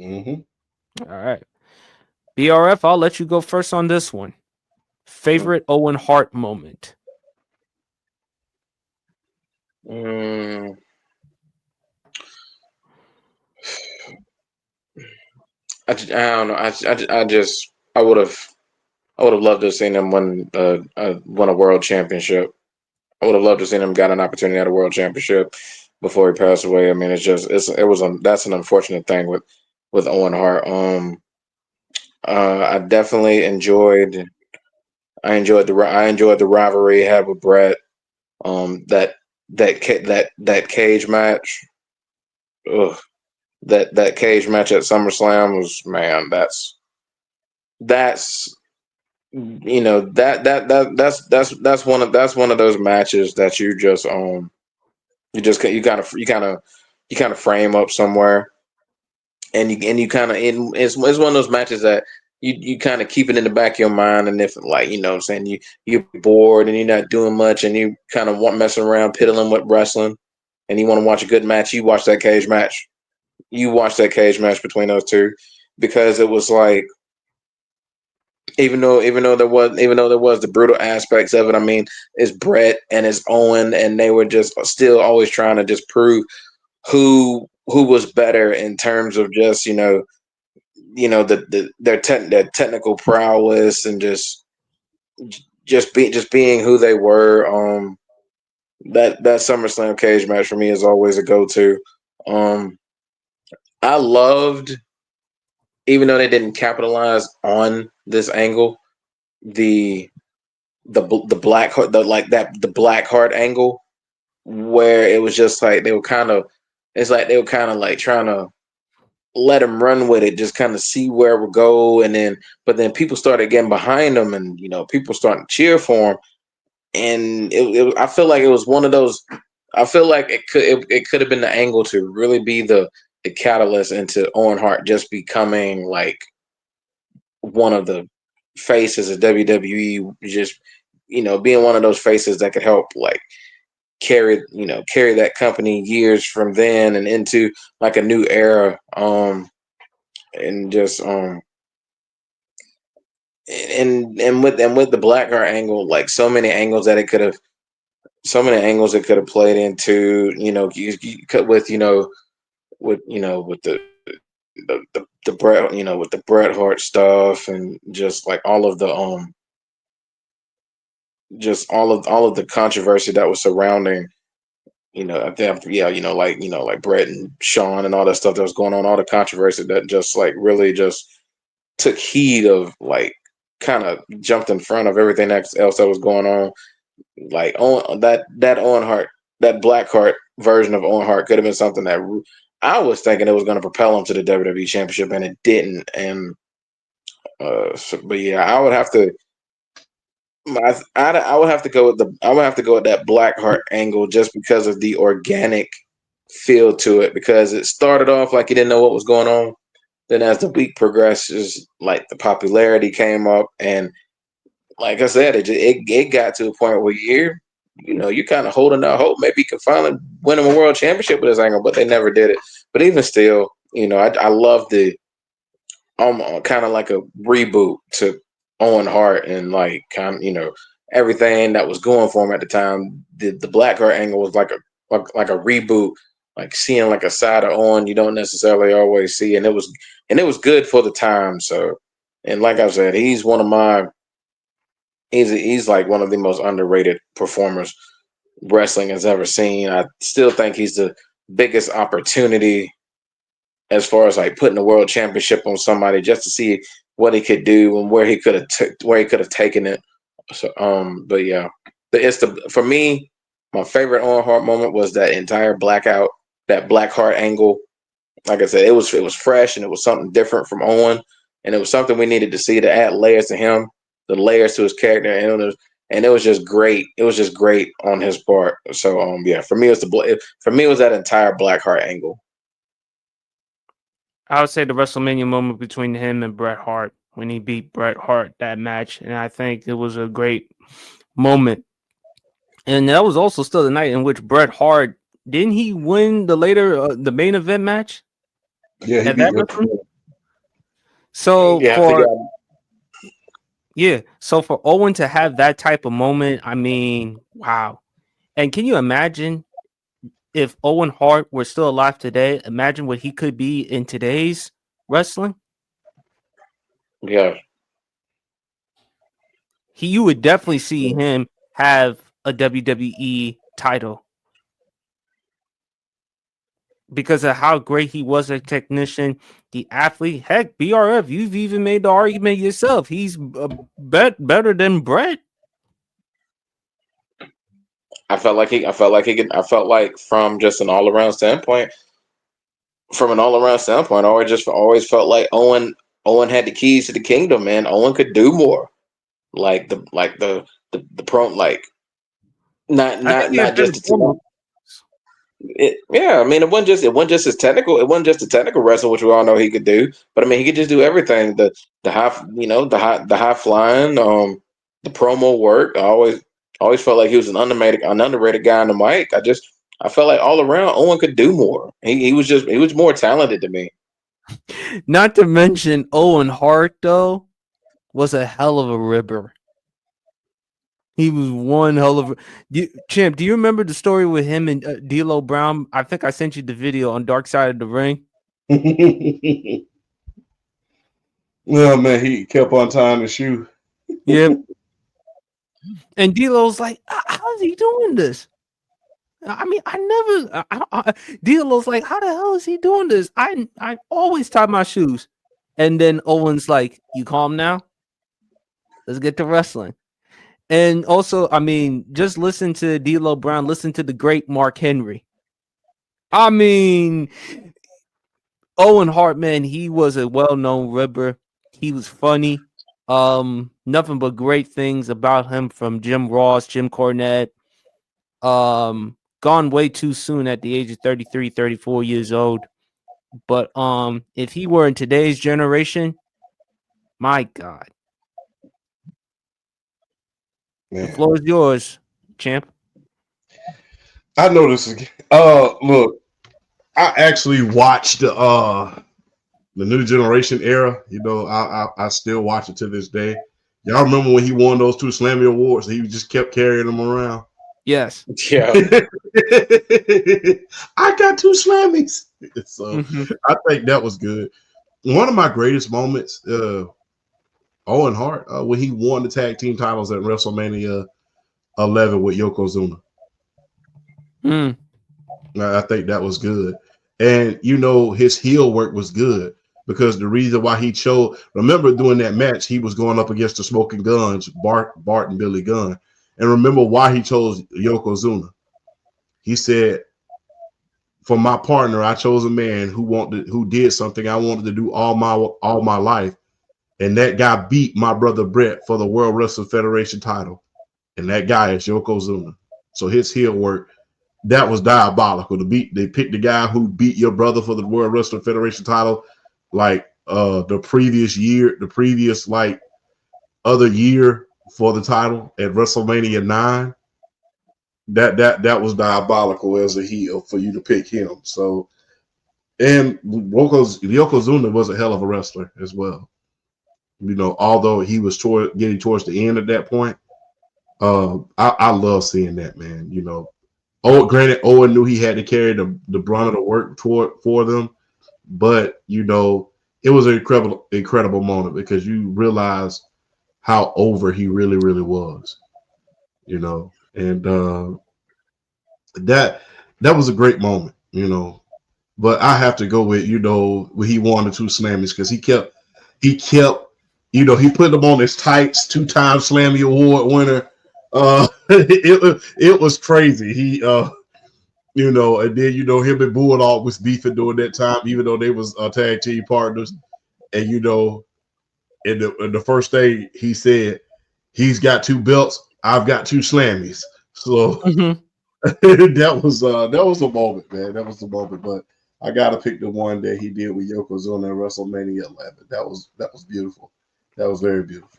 Mm-hmm. All right. BRF, I'll let you go first on this one. Favorite Owen Hart moment. Mm, I don't know. I would have loved to have seen him win a world championship. I would have loved to have seen him got an opportunity at a world championship before he passed away. I mean, that's an unfortunate thing with Owen Hart. I definitely I enjoyed the rivalry he had with Brett. That that cage match. Ugh, that cage match at SummerSlam was, man. That's that's one of those matches that you kind of frame up somewhere, and you kind of it's one of those matches that you kind of keep it in the back of your mind. And if, like, what I'm saying, you're bored and you're not doing much, and you kind of want messing around piddling with wrestling, and you want to watch a good match, you watch that cage match between those two, because it was like, even though there was the brutal aspects of it. I mean, it's Brett and it's Owen, and they were just still always trying to just prove who was better in terms of just, their technical prowess, and just being who they were. That SummerSlam cage match for me is always a go to. Um, I loved, even though they didn't capitalize on this angle, the the black heart, the black heart angle, where it was just like they were kind of like trying to let him run with it, just kind of see where it would go. And then, but then people started getting behind him, and people starting to cheer for him. And I feel like it was one of those. I feel like it could have been the angle to really be the catalyst into Owen Hart just becoming like one of the faces of WWE, just being one of those faces that could help, like, carry that company years from then and into like a new era. And just and with the Blackheart angle, like, so many angles it could have played into. You cut with with the Bret, with the Bret Hart stuff, and just like all of the controversy that was surrounding, I think, yeah, like Bret and Shawn and all that stuff that was going on, all the controversy that just like really just took heed of, like, kind of jumped in front of everything else that was going on. Like, that Owen Hart, that Black Heart version of Owen Hart could have been something that I was thinking it was going to propel him to the WWE Championship, and it didn't. And but yeah, I would have to go with that Black Heart angle, just because of the organic feel to it, because it started off like you didn't know what was going on. Then as the week progresses, like, the popularity came up, and like I said, it got to a point where you're kind of holding out hope. Maybe you could finally win him a world championship with this angle, but they never did it. But even still, I love the kind of like a reboot to Owen Hart, and like, kind of, everything that was going for him at the time. The Blackheart angle was like a reboot, like seeing like a side of Owen you don't necessarily always see, and it was good for the time. So, and like I said, he's like one of the most underrated performers wrestling has ever seen. I still think he's the biggest opportunity as far as like putting the world championship on somebody, just to see what he could do and where he could have taken it. So, but yeah, for me, my favorite Owen Hart moment was that entire blackout, that Black Heart angle. Like I said, it was fresh, and it was something different from Owen, and it was something we needed to see to add layers to him, the layers to his character, and it was just great. It was just great on his part. So, yeah, for me it was that entire Black Heart angle. I would say the WrestleMania moment between him and Bret Hart when he beat Bret Hart that match, and I think it was a great moment. And that was also still the night in which Bret Hart didn't he win the main event match? Yeah, he at beat that Yokozuna. wrestling. So Yeah, I for forgot. yeah, so for Owen to have that type of moment, I mean, wow. And can you imagine if Owen Hart were still alive today? Imagine what he could be in today's wrestling. Yeah, You would definitely see him have a WWE title because of how great he was a technician, the athlete. Heck, BRF, you've even made the argument yourself. He's better than Brett. I felt like from just an all around standpoint, I always felt like Owen had the keys to the kingdom, man. Owen could do more. The pro, like I think he not had better just the form. yeah, I mean, it wasn't just his technical. It wasn't just the technical wrestling, which we all know he could do. But I mean, he could just do everything. The high, the high flying, the promo work. Always felt like he was an underrated guy on the mic. I felt like all around Owen could do more. He was more talented to me. Not to mention Owen Hart though was a hell of a ribber. He was one hell of a champ. Do you remember the story with him and D'Lo Brown? I think I sent you the video on Dark Side of the Ring. Well, man, he kept on tying the shoe. Yep. And D'Lo's like, how is he doing this? I mean, I never. D'Lo's like, how the hell is he doing this? I always tie my shoes. And then Owen's like, you calm now? Let's get to wrestling. And also, I mean, just listen to D'Lo Brown. Listen to the great Mark Henry. I mean, Owen Hart, man, he was a well-known ribber. He was funny. Nothing but great things about him from Jim Ross, Jim Cornette. Gone way too soon at the age of 33, 34 years old. But if he were in today's generation, my God. The Man, floor is yours, champ. I know this is. Look, I actually watched the new generation era. You know, I still watch it to this day. Y'all remember when he won those two Slammy Awards? He just kept carrying them around. Yes. Yeah, I got two Slammies. So Mm-hmm. I think that was good. One of my greatest moments, Owen Hart, when he won the tag team titles at WrestleMania 11 with Yokozuna. Mm. I think that was good. And you know, his heel work was good because the reason why he chose, remember doing that match, he was going up against the Smoking Guns, Bart and Billy Gunn. And remember why he chose Yokozuna. He said, for my partner, I chose a man who did something I wanted to do all my life. And that guy beat my brother Brett for the World Wrestling Federation title. And that guy is Yokozuna. So his heel work, that was diabolical. They picked the guy who beat your brother for the World Wrestling Federation title, like the previous like other year for the title at WrestleMania 9. That was diabolical as a heel for you to pick him. So and Yokozuna was a hell of a wrestler as well. You know, although he was getting towards the end at that point, I love seeing that, man. You know, oh, granted, Owen knew he had to carry the brunt of the work for them, but you know, it was an incredible moment because you realize how over he really was. You know, and that that was a great moment. You know, but I have to go with when he won the two Slammies because he kept he put them on his tights, 2-time Slammy Award winner. It was crazy. And then him and Bulldog was beefing during that time, even though they was tag team partners. And in the first thing he said, he's got two belts, I've got two Slammies. So Mm-hmm. that was a moment, man. That was a moment. But I gotta pick the one that he did with Yokozuna at WrestleMania 11. That was beautiful. That was very beautiful.